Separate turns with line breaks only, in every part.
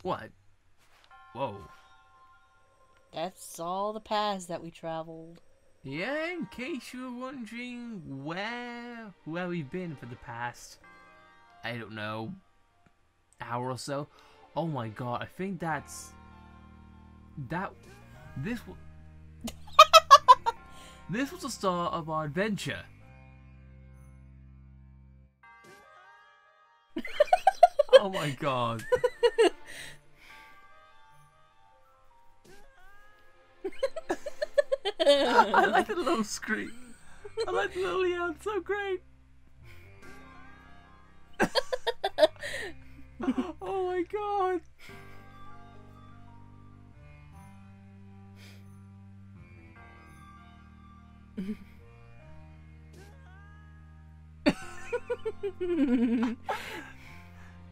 What? Whoa.
That's all the paths that we traveled.
Yeah, in case you were wondering where we've been for the past, I don't know, hour or so. Oh my god, I think this was the start of our adventure. Oh my god. I like the little scream. I like the little yell. It's so great. Oh my god.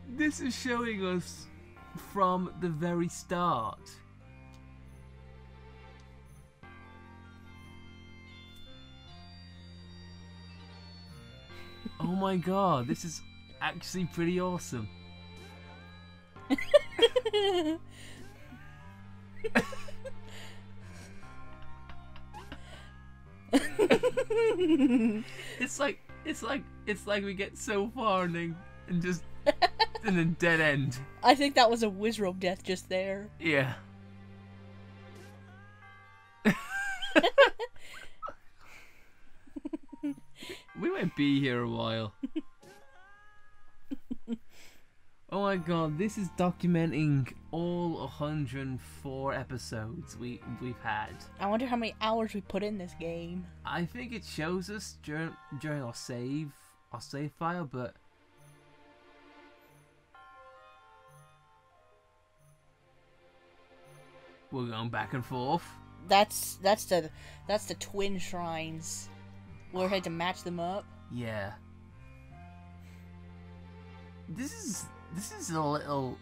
This is showing us from the very start. Oh my god, this is actually pretty awesome. It's like we get so far and just in a dead end.
I think that was a Wizrobe death just there.
Yeah. We might be here a while. Oh my god, this is documenting all 104 episodes we've had.
I wonder how many hours we put in this game.
I think it shows us during our save file, but we're going back and forth.
That's the twin shrines. We'll had to match them up.
Yeah. This is a little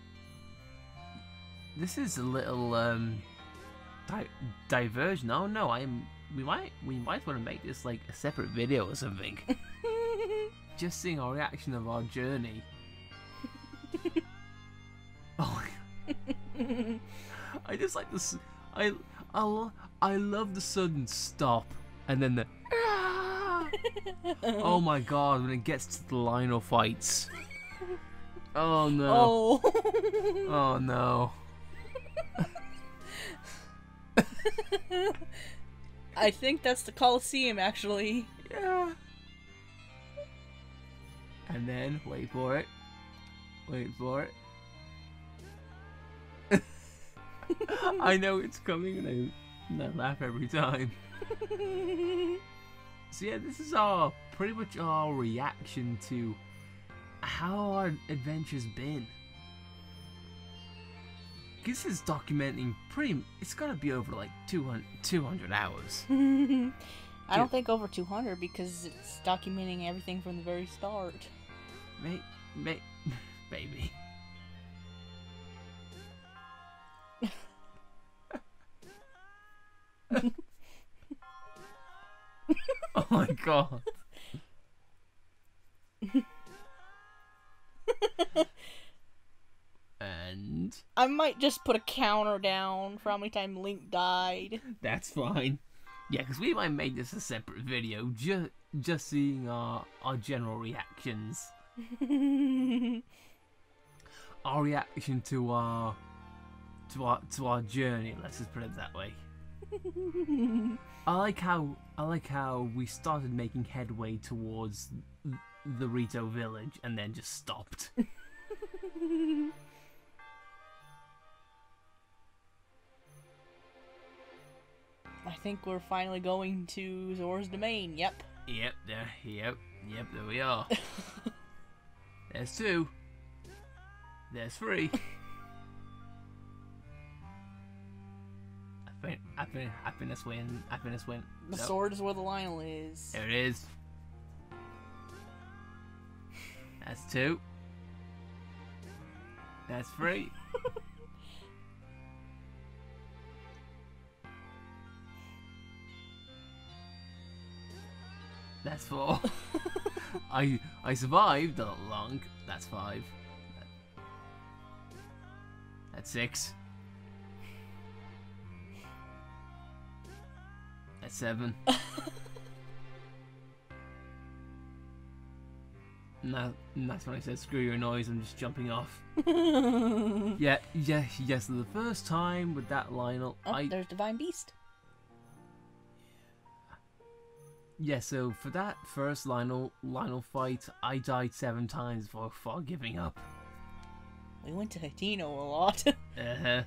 diversion. Oh no, we might want to make this like a separate video or something. Just seeing our reaction of our journey. Oh my god. I just like this. I love the sudden stop and then the oh my god, when it gets to the Lionel fights. Oh no.
Oh.
Oh no.
I think that's the Colosseum, actually.
Yeah. And then, wait for it. Wait for it. I know it's coming and I laugh every time. So yeah, this is pretty much our reaction to how our adventure's been. This is documenting it's gotta be over like 200 hours.
I don't think over 200 because it's documenting everything from the very start.
Maybe. Oh my god. And
I might just put a counter down for how many times Link died.
that's fine. Yeah, because we might make this a separate video, just seeing our general reactions. Our reaction to our journey. Let's just put it that way. I like how we started making headway towards the Rito village and then just stopped.
I think we're finally going to Zora's domain. Yep.
Yep, there we are. There's 2. There's 3. I think this win.
The sword is where the Lionel is.
There it is. That's 2. That's 3. That's 4. I survived a little long. That's 5. At 6. At 7. No, that's when I said screw your noise, I'm just jumping off. Yes, for the first time with that Lionel,
Oh, there's Divine Beast.
Yeah, so for that first Lionel fight, I died 7 times before giving up.
We went to Hatino a lot.
Uh-huh.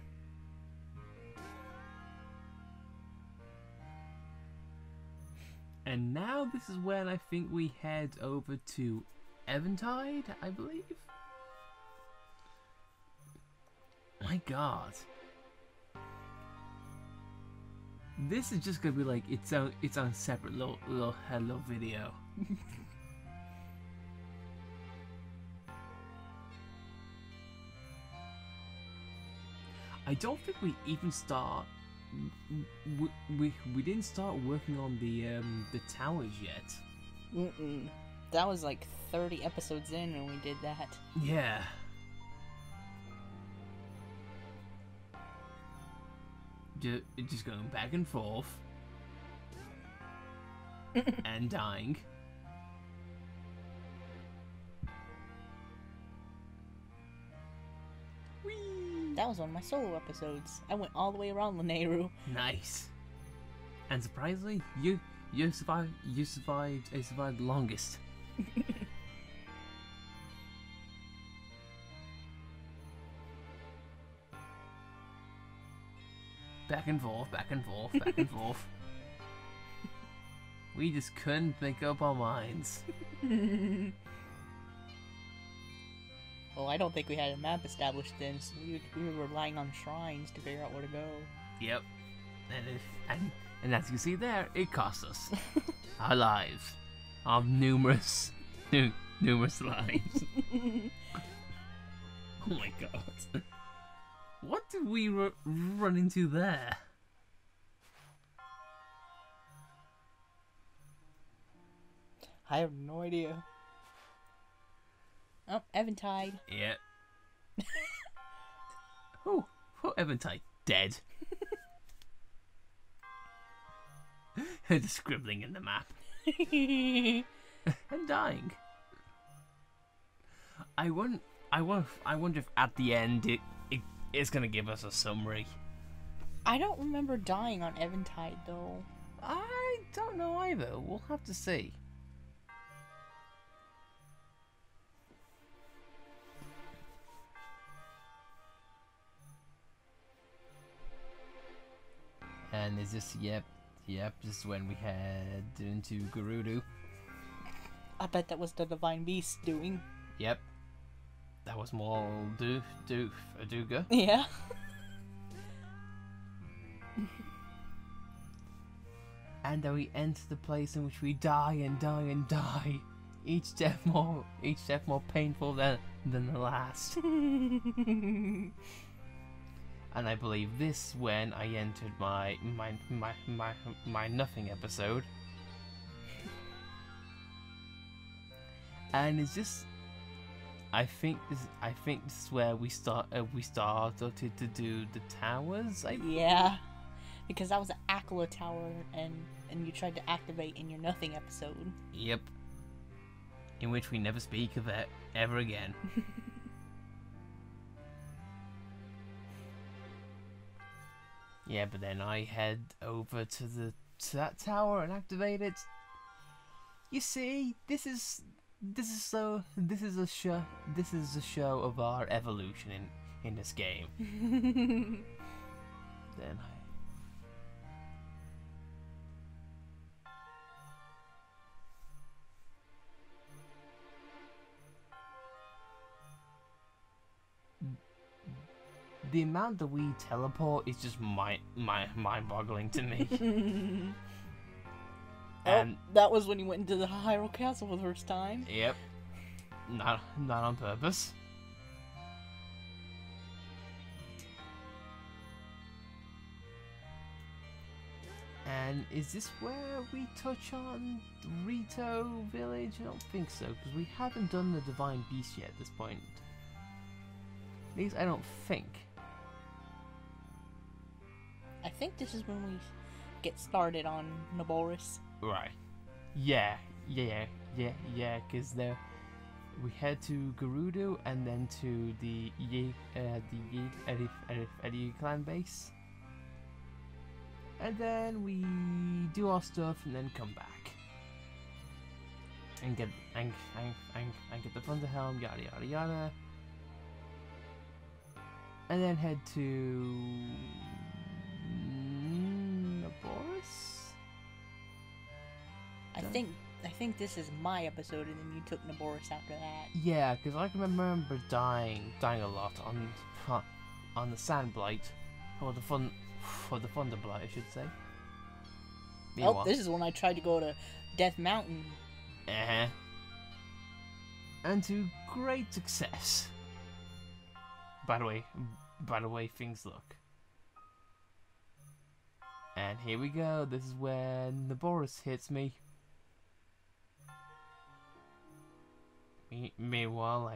And now this is when I think we head over to Eventide, I believe. My God. This is just gonna be like its own separate little hello video. I don't think we even start. We didn't start working on the towers yet.
That was like 30 episodes in when we did that.
Yeah. Just going back and forth. And dying. Whee!
That was one of my solo episodes. I went all the way around Lanayru.
Nice. And surprisingly, you survived. You survived the longest. Back and forth, back and forth, back and forth. We just couldn't think up our minds.
Well, I don't think we had a map established then, so we were relying on shrines to figure out where to go.
Yep. And as you can see there, it cost us our lives. Our numerous lives. Oh my God. What did we run into there?
I have no idea. Oh, Eventide.
Yep. Oh, Eventide dead. The scribbling in the map. And dying. I wonder if at the end it's gonna give us a summary.
I don't remember dying on Eventide though.
I don't know either. We'll have to see. And is this yep, this is when we head into Gerudo.
I bet that was the Divine Beast doing.
Yep. That was more Aduga.
Yeah.
And then we enter the place in which we die and die and die. Each death more painful than the last. And I believe this when I entered my nothing episode. And it's just I think this is where we started to do the towers.
Yeah, because that was an Aquila tower, and you tried to activate in your nothing episode.
Yep. In which we never speak of it ever again. Yeah, but then I head over to that tower and activate it. You see, this is a show of our evolution in this game. Then the amount that we teleport is just mind-boggling to me. And
that was when you went into the Hyrule Castle for the first time.
Yep. Not on purpose. And is this where we touch on Rito Village? I don't think so, because we haven't done the Divine Beast yet at this point. At least I don't think.
think this is when we get started on Naboris.
Right. Yeah. Because there, we head to Gerudo and then to the Eddie clan base, and then we do our stuff and then come back and get the Thunder Helm, yada yada yada, and then head to Naboris.
I think this is my episode, and then you took Naboris after that.
Yeah, because I can remember dying a lot on the Sand Blight, or the Thunder Blight, I should say. Meanwhile,
Oh, this is when I tried to go to Death Mountain.
And to great success. By the way, things look. And here we go. This is when Naboris hits me. Meanwhile,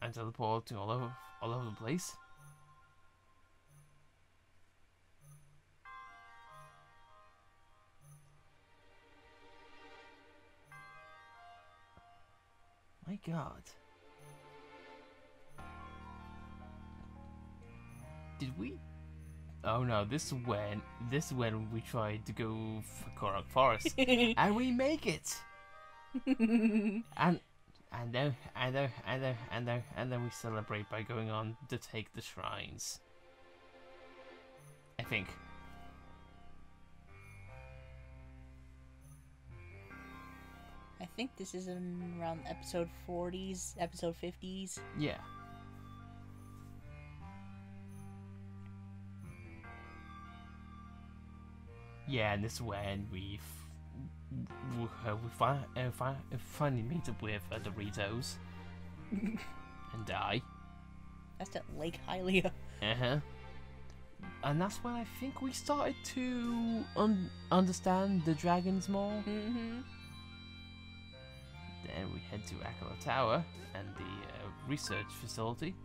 I'm teleporting all over the place. My God. Did we? Oh no, this is when we tried to go for Korok Forest. And we make it! And then we celebrate by going on to take the shrines. I think.
I think this is in around episode 40s, episode 50s.
Yeah. Yeah, and this is when we finally meet up with Doritos and die.
That's at Lake Hylia.
And that's when I think we started to understand the dragons more. Then we head to Akala Tower and the research facility.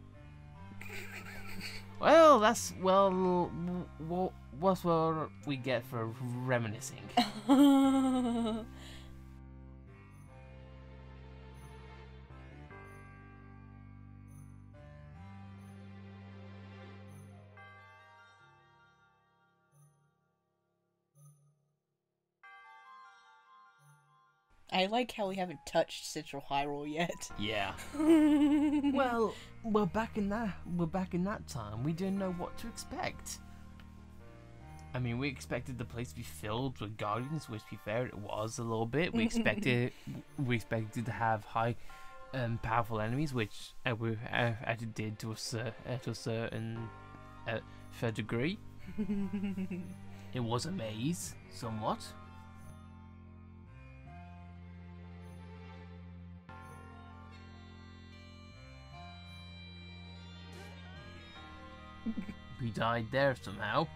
Well, that's what's what we get for reminiscing.
I like how we haven't touched Central Hyrule yet.
Yeah. well, back in that time, we didn't know what to expect. I mean, we expected the place to be filled with guardians, which, to be fair, it was a little bit. We expected to have high, powerful enemies, which we actually did to a certain fair degree. It was a maze, somewhat. We died there somehow.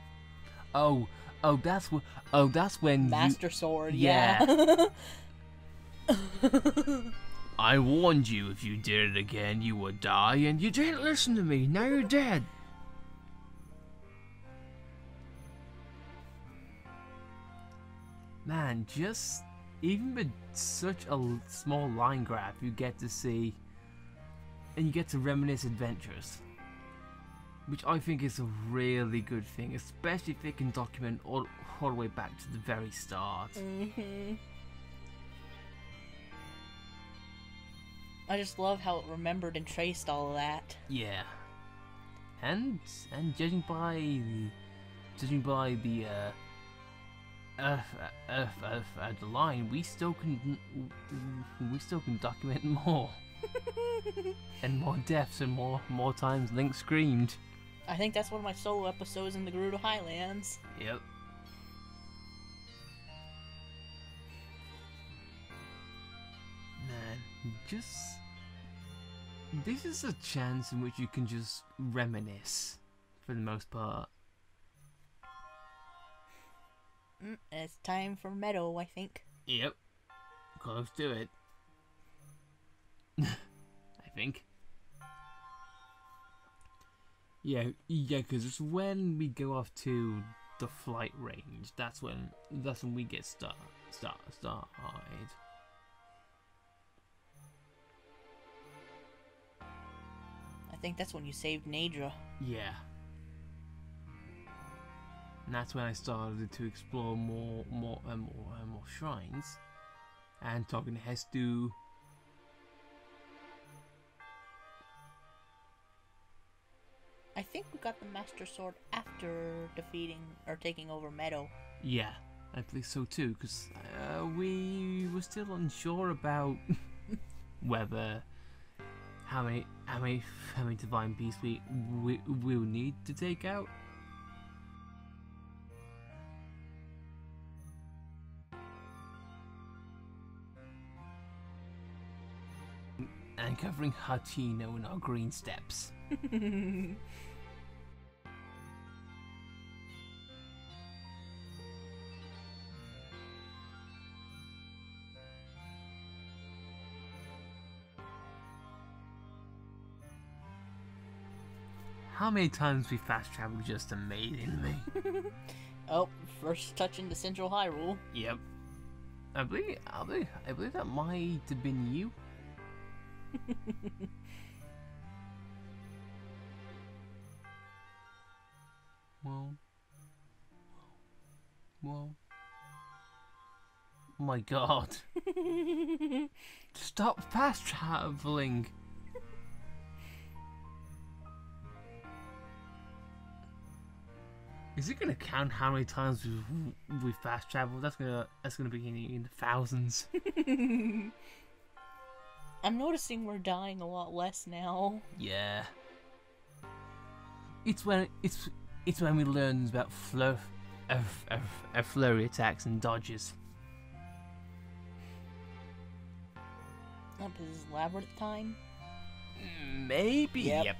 Oh, that's when
Master Sword,
yeah. I warned you if you did it again, you would die, and you didn't listen to me. Now you're dead. Man, just even with such a small line graph, you get to see, and you get to reminisce adventures. Which I think is a really good thing, especially if it can document all the way back to the very start.
I just love how it remembered and traced all of that.
Yeah, and judging by the line, we still can document more. And more deaths and more times Link screamed.
I think that's one of my solo episodes in the Gerudo Highlands.
Yep. Man, this is a chance in which you can just reminisce, for the most part.
It's time for Meadow, I think.
Yep. Close to it. I think. Yeah, because it's when we go off to after flight range. That's when we get started.
I think that's when you saved Nadra.
Yeah. And that's when I started to explore more shrines. And talking to Hestu.
I think we got the Master Sword after defeating or taking over Meadow.
Yeah, I believe so too, because we were still unsure about whether how many divine beasts we'll need to take out. And covering Hatino in our green steps. How many times we fast traveled just amazing me.
Oh, first touching the Central Hyrule.
Yep. I believe that might have been you. Well. Oh my god. Stop fast traveling. Is it gonna count how many times we fast traveled? That's gonna be in the thousands.
I'm noticing we're dying a lot less now.
Yeah. It's when we learn about flurry attacks and dodges.
This is labyrinth time.
Maybe.
Yep.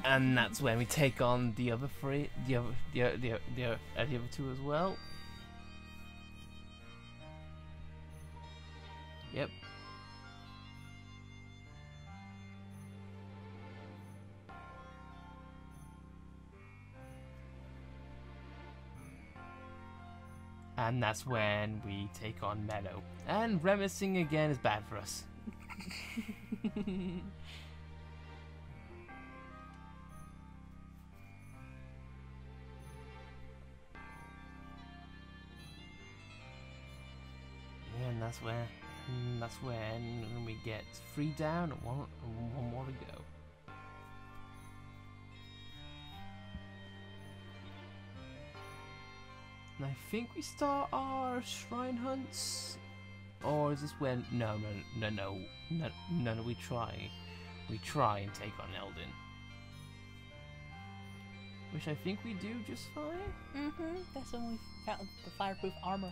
And that's when we take on the other three, the other two as well. Yep. And that's when we take on Meadow. And reminiscing again is bad for us. And that's when we get 3 down and one more to go. And I think we start our shrine hunts, or is this when? No. We try and take on Eldin, which I think we do just fine.
That's when we found the fireproof armor.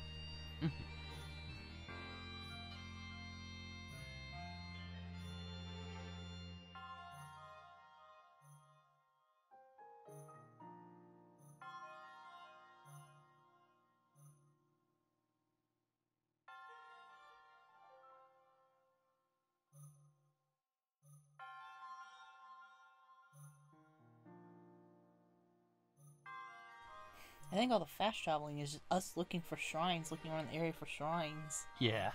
I think all the fast traveling is us looking for shrines, looking around the area for shrines.
Yeah.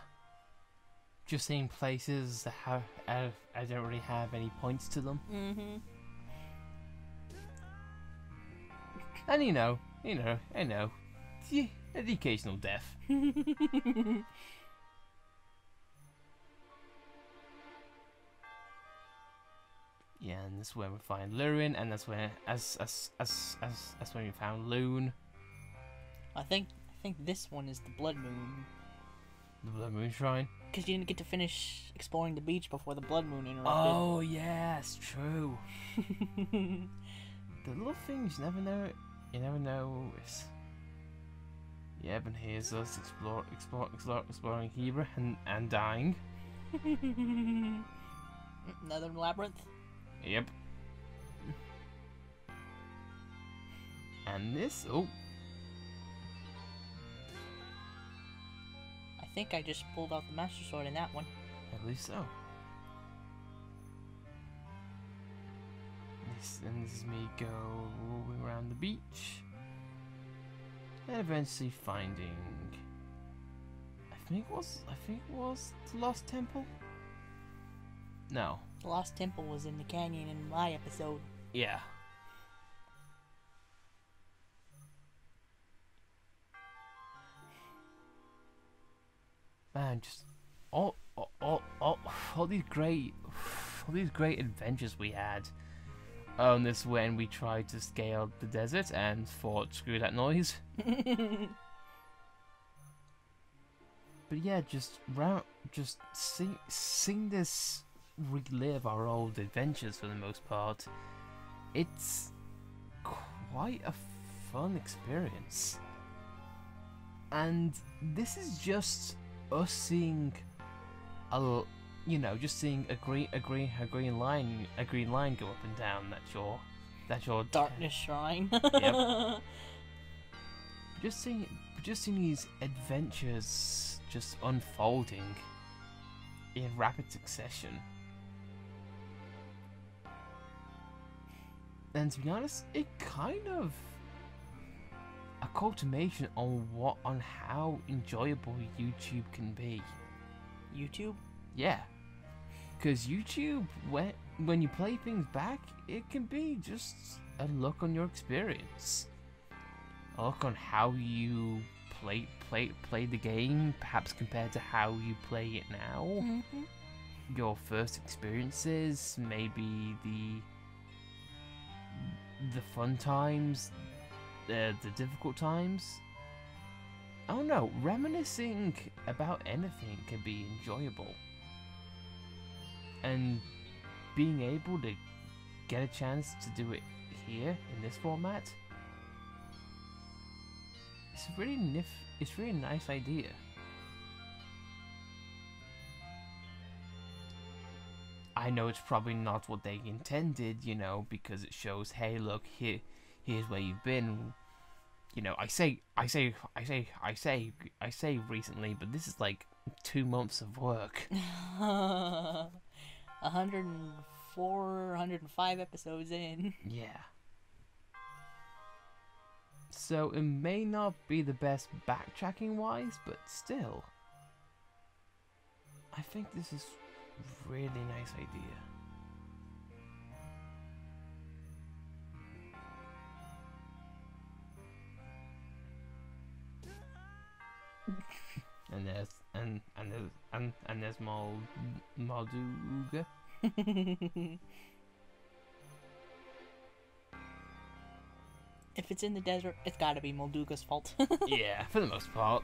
Just seeing places that I don't really have any points to them. And I know. The occasional death. Yeah, and that's where we find Lurin, and that's where as when we found Loon.
I think this one is the Blood Moon.
The Blood Moon Shrine.
Because you didn't get to finish exploring the beach before the Blood Moon interrupted.
Oh yes, true. The little things you never know. Yeah, but here's us exploring Hebra and dying.
Another labyrinth.
Yep. And this, oh.
I think I just pulled out the Master Sword in that one.
I believe so. This is me rolling around the beach. and eventually finding. I think it was the Lost Temple. No.
The Lost Temple was in the canyon in my episode.
Yeah. Man, just all these great adventures we had. This is when we tried to scale the desert and thought, screw that noise. But yeah, just seeing this relive our old adventures for the most part. It's quite a fun experience, and this is just us seeing just seeing a green line go up and down. That's your
Darkness Shrine.
Yep. Just seeing these adventures just unfolding in rapid succession. And to be honest, it kind of a culmination on how enjoyable YouTube can be.
YouTube?
Yeah. Because YouTube, when you play things back, it can be just a look on your experience. A look on how you play the game, perhaps compared to how you play it now.
Mm-hmm.
Your first experiences, maybe the fun times, the difficult times. I don't know, reminiscing about anything can be enjoyable. And being able to get a chance to do it here in this format, it's a really nice idea. I know it's probably not what they intended, because it shows, hey, look, here's where you've been. I say recently, but this is like 2 months of work.
104, 105 episodes in.
Yeah. So it may not be the best backtracking wise, but still, I think this is a really nice idea. And there's Malduga.
If it's in the desert, it's gotta be Molduga's fault.
Yeah, for the most part.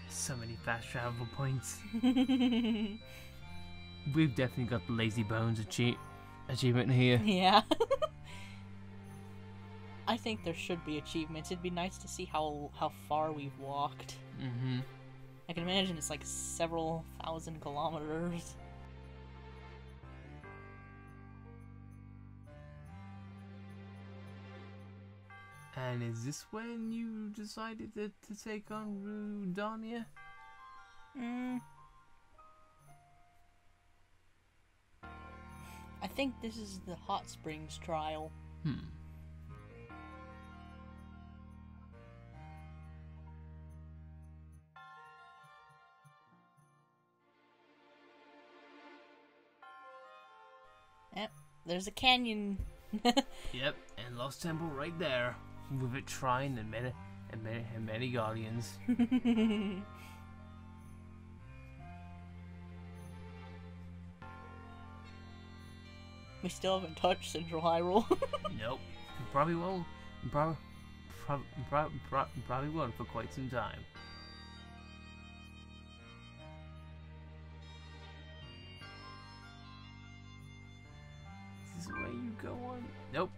So many fast travel points. We've definitely got the Lazy Bones achievement here.
Yeah. I think there should be achievements. It'd be nice to see how far we've walked.
Mm-hmm.
I can imagine it's like several thousand kilometers.
And is this when you decided to take on Rudania?
I think this is the Hot Springs trial. Yep, there's a canyon.
Yep, and Lost Temple right there, with its shrine and many guardians.
We still haven't touched Central Hyrule.
Nope, probably won't. Probably won't for quite some time. Is this where you go on? Nope.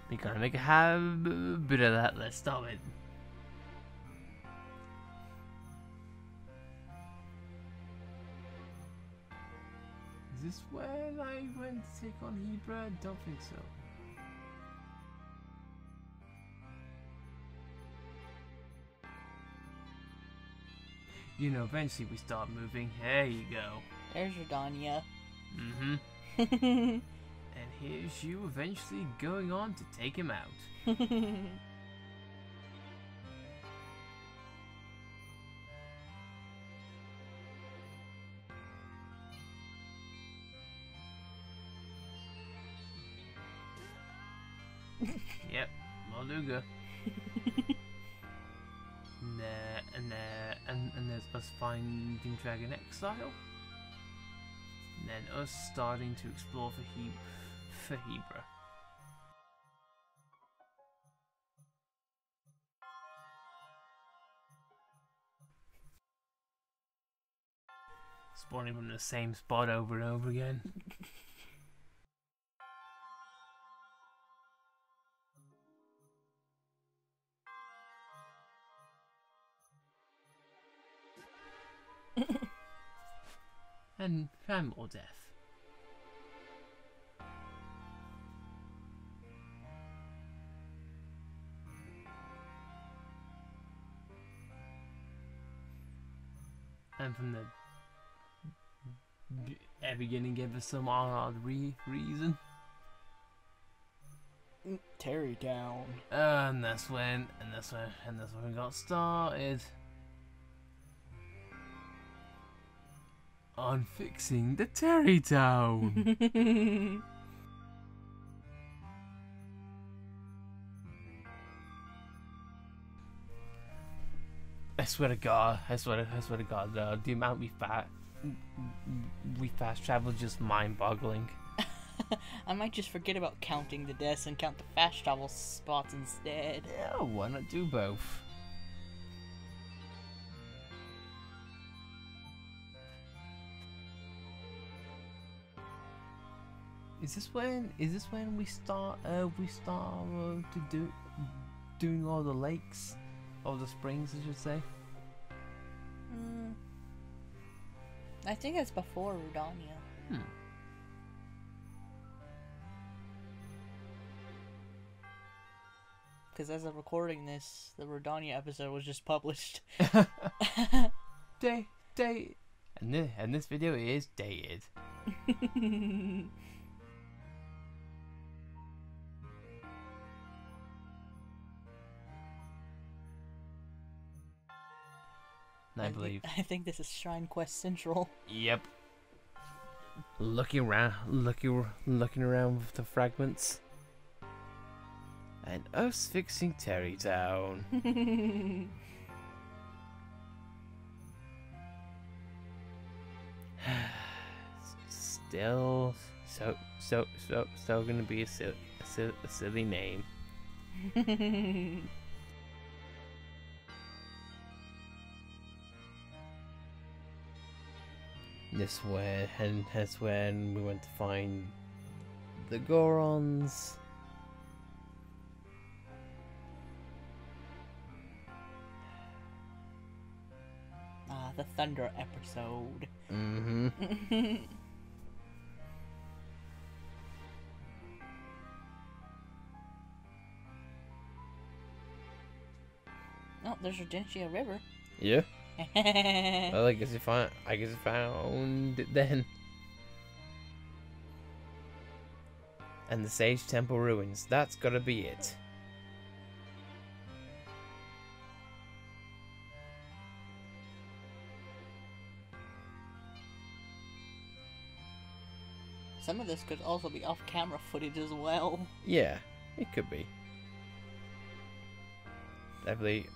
We gotta make a habit of that. Let's stop it. Is this when I went to take on Hebra? Don't think so. You know, eventually we start moving. There you go.
There's Rodania.
Mm-hmm. And here's you eventually going on to take him out. Yep, Malduga. And there's us finding Dragon Exile. And then us starting to explore for Hebra. Spawning from the same spot over and over again. and more death. And from the beginning, give us some odd reason.
Terry down.
And that's when we got started on fixing the Terry Town. I swear to God, the amount we fast travel is just mind-boggling.
I might just forget about counting the deaths and count the fast travel spots instead.
Yeah, why not do both? Is this when we start to doing all the lakes, all the springs, I should say?
I think it's before Rodania. Because as of recording this, the Rodania episode was just published.
And this video is dated.
I think this is Shrine Quest Central.
Yep. Looking around with the fragments. And us fixing Terry Town. Still so gonna be a silly name. That's when we went to find the Gorons.
The Thunder episode. Oh, there's Rodentia River.
Yeah. Well, I guess you found it then. And the Sage Temple ruins. That's gotta be it.
Some of this could also be off-camera footage as well.
Yeah, it could be. I believe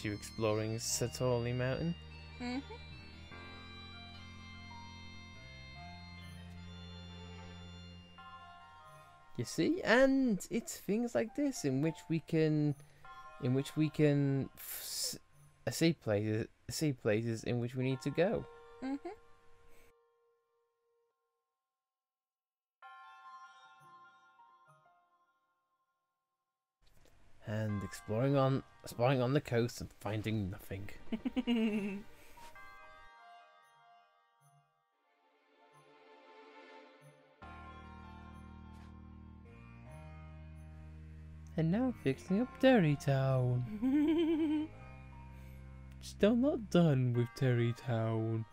you exploring Satorli Mountain. You see, and it's things like this in which we can see places in which we need to go. And exploring on the coast and finding nothing. And now fixing up Terrytown. Still not done with Terrytown.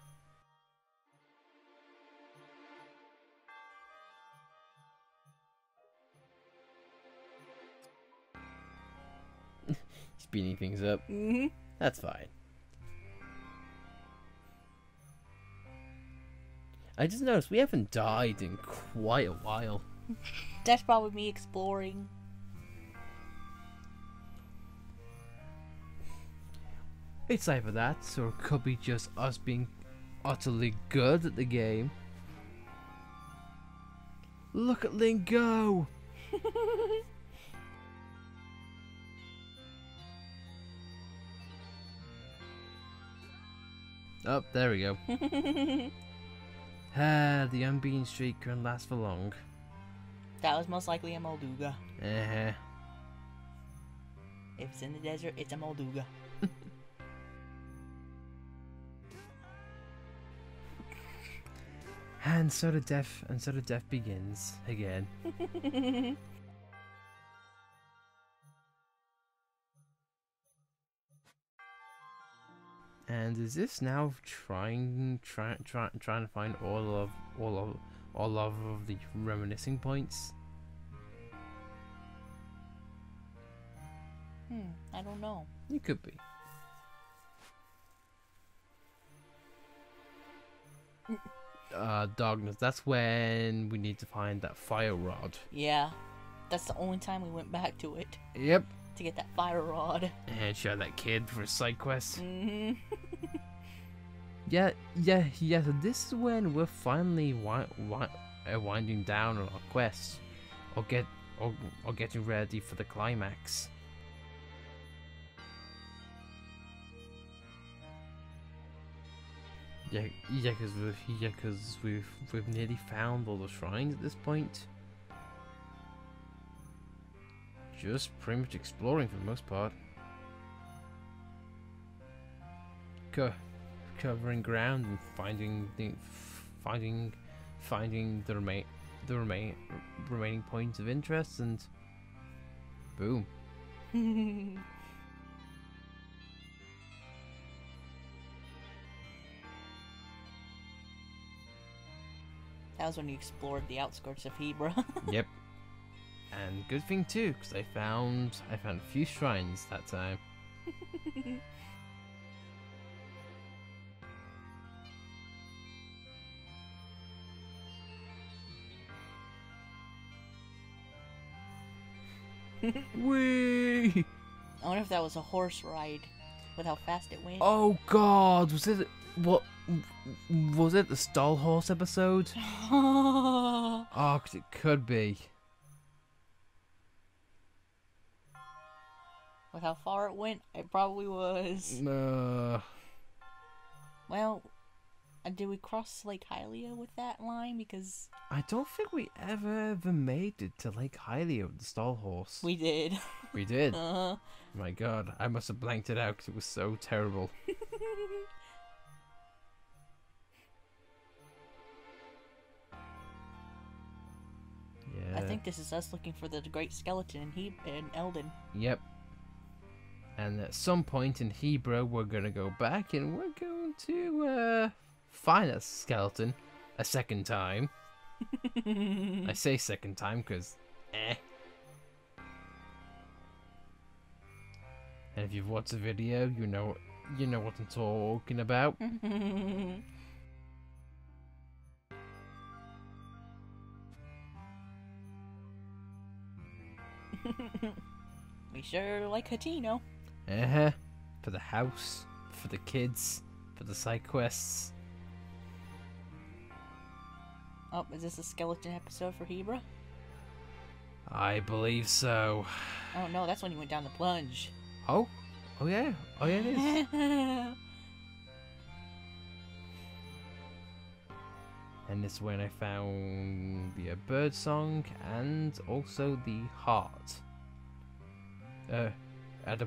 Speeding things up. That's fine. I just noticed we haven't died in quite a while.
That's probably me exploring.
It's either that, or it could be just us being utterly good at the game. Look at Link go! Oh, there we go. The unbeaten streak couldn't last for long.
That was most likely a Molduga.
Uh-huh.
If it's in the desert, it's a Molduga.
And so the death begins again. And is this now trying to find all of the reminiscing points?
I don't know.
It could be. Darkness. That's when we need to find that fire rod.
Yeah, that's the only time we went back to it.
Yep.
To get that fire rod.
And show that kid for a side quest.
Yeah.
So this is when we're finally winding down on our quest, or getting ready for the climax. Because we've nearly found all the shrines at this point. Just pretty much exploring for the most part. Covering ground and finding the remaining points of interest, and boom.
That was when you explored the outskirts of Hebra.
Yep. And good thing too, because I found a few shrines that time. Whee!
I wonder if that was a horse ride, with how fast it went.
Oh God, was it the stall horse episode? Oh, 'cause it could be.
With how far it went, it probably was. Well, did we cross Lake Hylia with that line? Because
I don't think we ever made it to Lake Hylia with the stall horse.
we did.
We did. My God, I must have blanked it out because it was so terrible. Yeah.
I think this is us looking for the Great Skeleton in Eldin.
Yep. And at some point in Hebra, we're gonna go back and we're going to find a skeleton a second time. I say second time because, And if you've watched the video, you know what I'm talking about.
We sure like Hatino.
For the house, for the kids, for the side quests.
Oh, is this a skeleton episode for Hebra?
I believe so.
Oh no, that's when he went down the plunge.
Oh yeah, it is. And this is when I found the bird song and also the heart. At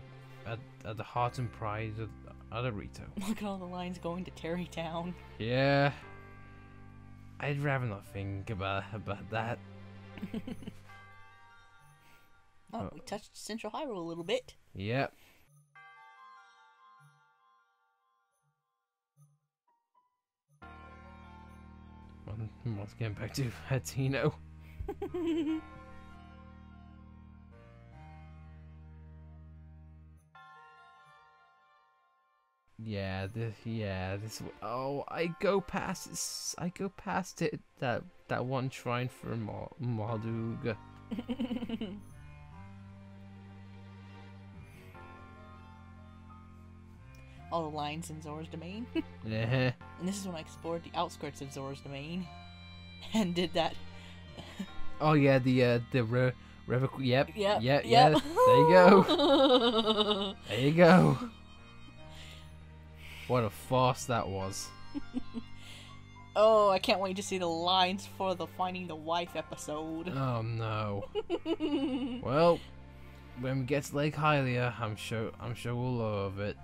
the heart and pride of Adarito.
Look at all the lines going to Terrytown.
Yeah. I'd rather not think about that.
Oh, we touched Central Hyrule a little bit.
Yep. Once again, back to Hatino. This. Oh, I go past this. I go past it. That one shrine for Maldug.
All the lines in Zora's domain.
Yeah.
And this is when I explored the outskirts of Zora's domain, and did that.
Oh yeah, the Yep.
Yep.
There you go. There you go. What a farce that was.
Oh, I can't wait to see the lines for the Finding the Wife episode.
Oh no. Well, when we get to Lake Hylia, I'm sure we'll love it.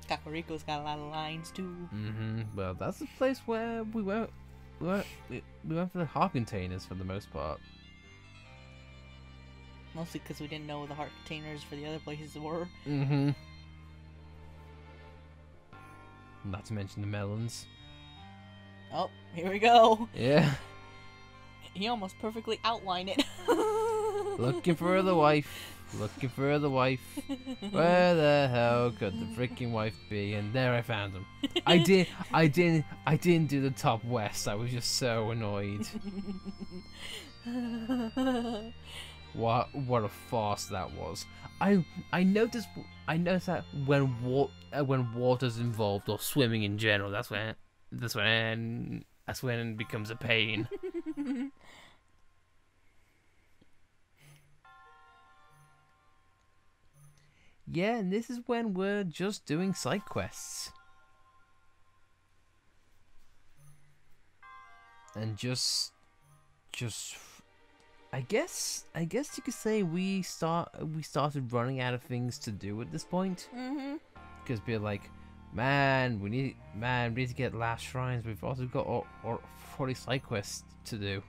Kakariko's got a lot of lines too.
Well, that's the place where we went for the heart containers for the most part.
Mostly because we didn't know the heart containers for the other places were.
Not to mention the melons.
Oh, here we go.
Yeah.
He almost perfectly outlined it.
Looking for the wife. Looking for the wife. Where the hell could the freaking wife be? And there I found him. I didn't do the top west. I was just so annoyed. What a farce that was. I noticed that when water's involved or swimming in general, that's when it becomes a pain. Yeah, and this is when we're just doing side quests. And just I guess you could say we started running out of things to do at this point. Because we're like, man, we need to get last shrines. We've also got all 40 side quests to do.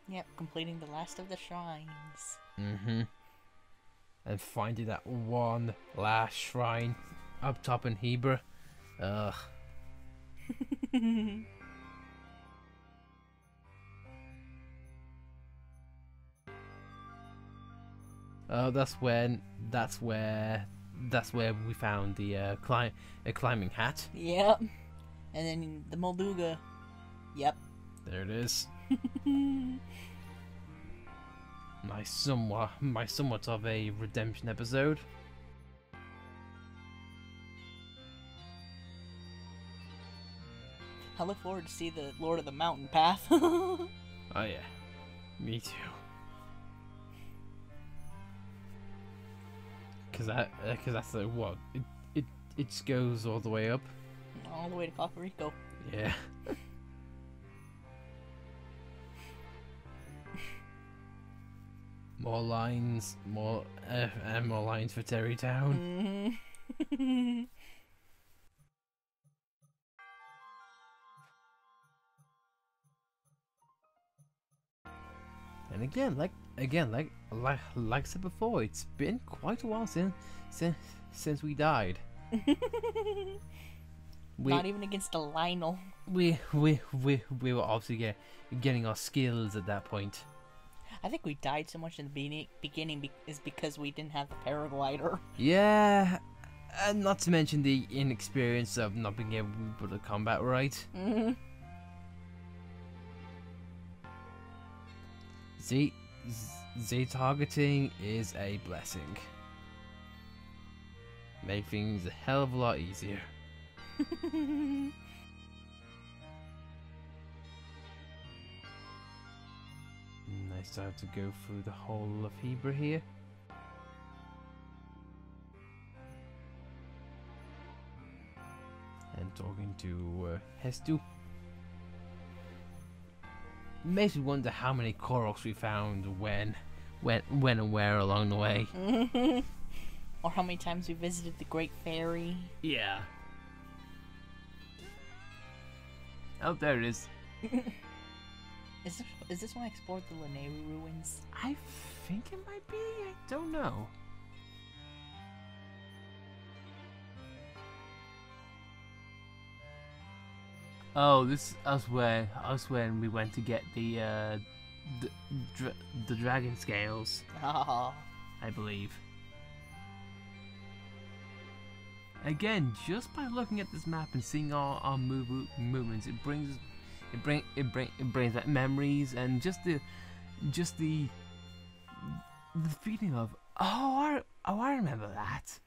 Yep, completing the last of the shrines.
And finding that one last shrine up top in Hebra. Ugh. Oh, that's where we found the climbing hat.
Yep. And then the Molduga. Yep.
There it is. My somewhat of a redemption episode.
I look forward to see the Lord of the Mountain path.
Oh yeah, me too. Cause that's like what it just goes all the way up.
All the way to Kakariko.
Yeah. More lines for Terrytown. And again, like I said before, it's been quite a while since we died.
Not even against a Lionel.
We were obviously getting our skills at that point.
I think we died so much in the beginning is because we didn't have the paraglider.
Yeah, and not to mention the inexperience of not being able to combat right. Z targeting is a blessing. Make things a hell of a lot easier. Nice to have to go through the whole of Hebra here. And talking to Hestu. Makes me wonder how many Koroks we found when and where along the way.
Or how many times we visited the Great Fairy.
Yeah. Oh, there it is.
Is this when I explored the Lanayru ruins?
I think it might be. I don't know. Oh, this us when we went to get the dragon scales,
Oh.
I believe. Again, just by looking at this map and seeing our movements, it brings back memories and just the feeling of I remember that.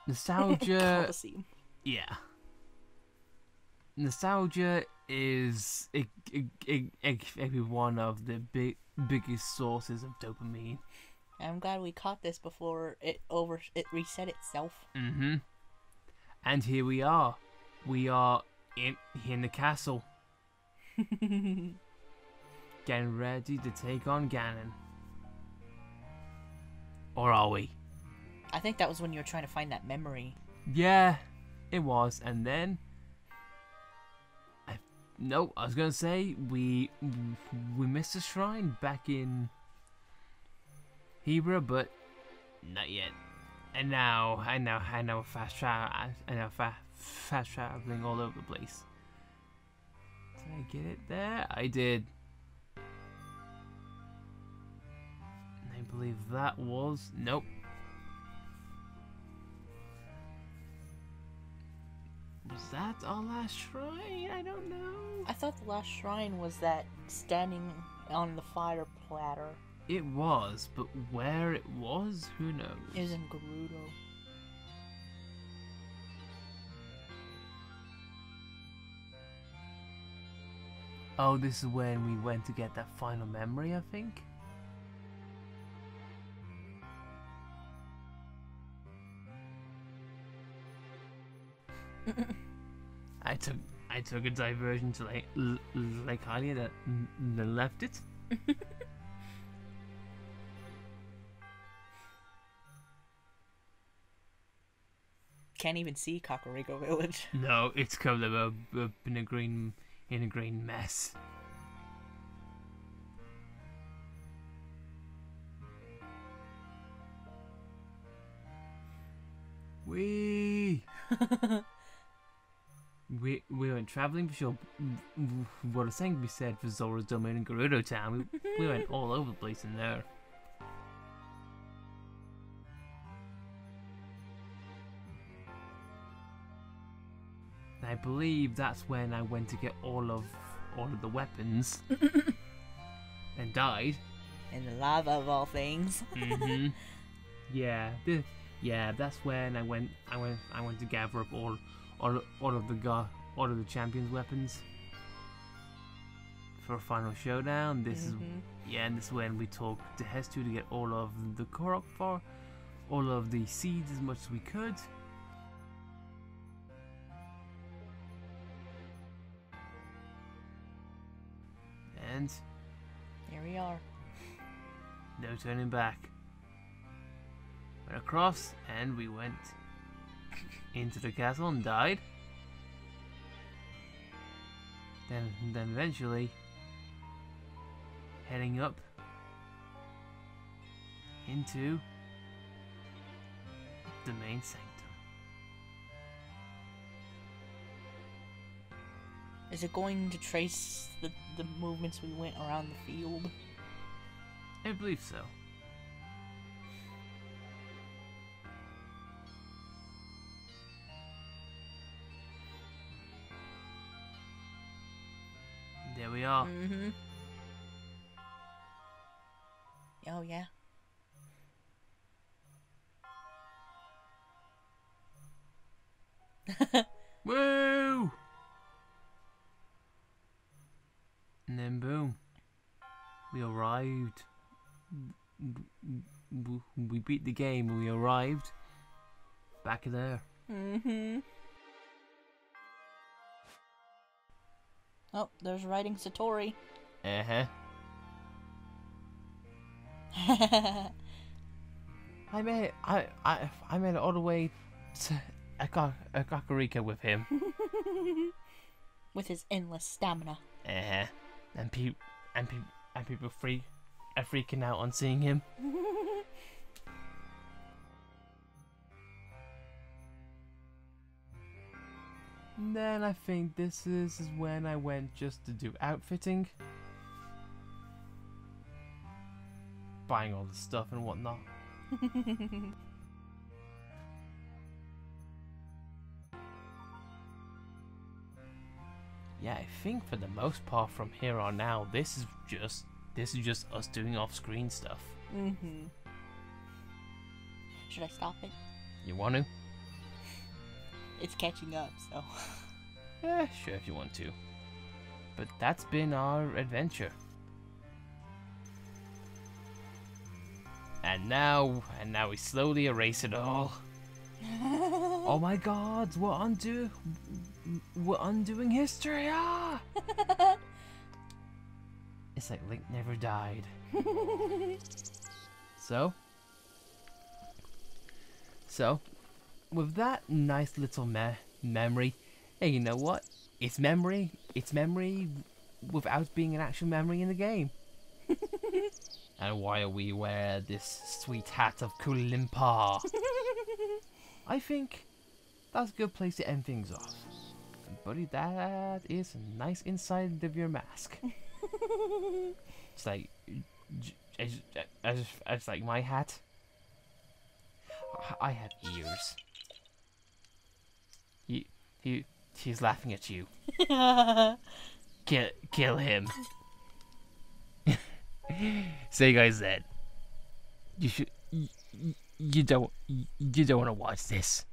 Nostalgia.
Colosseum.
Yeah. Nostalgia is one of the biggest sources of dopamine.
I'm glad we caught this before it reset itself.
Mm-hmm. And here we are. We are in the castle. Getting ready to take on Ganon. Or are we?
I think that was when you were trying to find that memory.
Yeah, it was. And then no, I was gonna say we missed a shrine back in Hebra, but not yet. And now I know fast traveling all over the place. Did I get it there? I did. I believe that was nope. Was that our last shrine? I don't know.
I thought the last shrine was that standing on the fire platter.
It was, but where it was, who knows?
It was in Gerudo.
Oh, this is when we went to get that final memory, I think. I took a diversion to Lake Hylia that left it.
Can't even see Kakariko Village.
No, it's covered up in a green mess. We went traveling for sure. What a thing to be said for Zora's Domain and Gerudo Town. We went all over the place in there. I believe that's when I went to get all of the weapons and died.
In the lava of all things.
Mm-hmm. Yeah, that's when I went to gather up all of the champions' weapons for a final showdown. This is and this is when we talked to Hestu to get all of the Korok for all of the seeds as much as we could. And
here we are.
No turning back. Went across and we went into the castle and died. Then eventually heading up into the main sanctum.
Is it going to trace the movements we went around the field?
I believe so. There we are.
Mm-hmm. Oh, yeah.
Woo! And then boom. We arrived. We beat the game. We arrived back there.
Mm-hmm. Oh, there's riding Satori.
Uh-huh. I made it all the way to Kakarika with him.
With his endless stamina.
And people are freaking out on seeing him. And then I think this is when I went just to do outfitting. Buying all the stuff and whatnot. Yeah, I think for the most part from here on out, this is just us doing off-screen stuff.
Should I stop it?
You want to?
It's catching up, so.
Yeah, sure if you want to. But that's been our adventure. And now we slowly erase it all. Oh my God, we're undoing history. Ah! It's like Link never died. So, with that nice little memory, hey, you know what? It's memory without being an actual memory in the game. And while we wear this sweet hat of Kulimpa, I think that's a good place to end things off. And buddy, that is a nice inside of your mask. It's like, I just like my hat. I have ears. He's laughing at you. Kill him. So you guys said you don't want to watch this.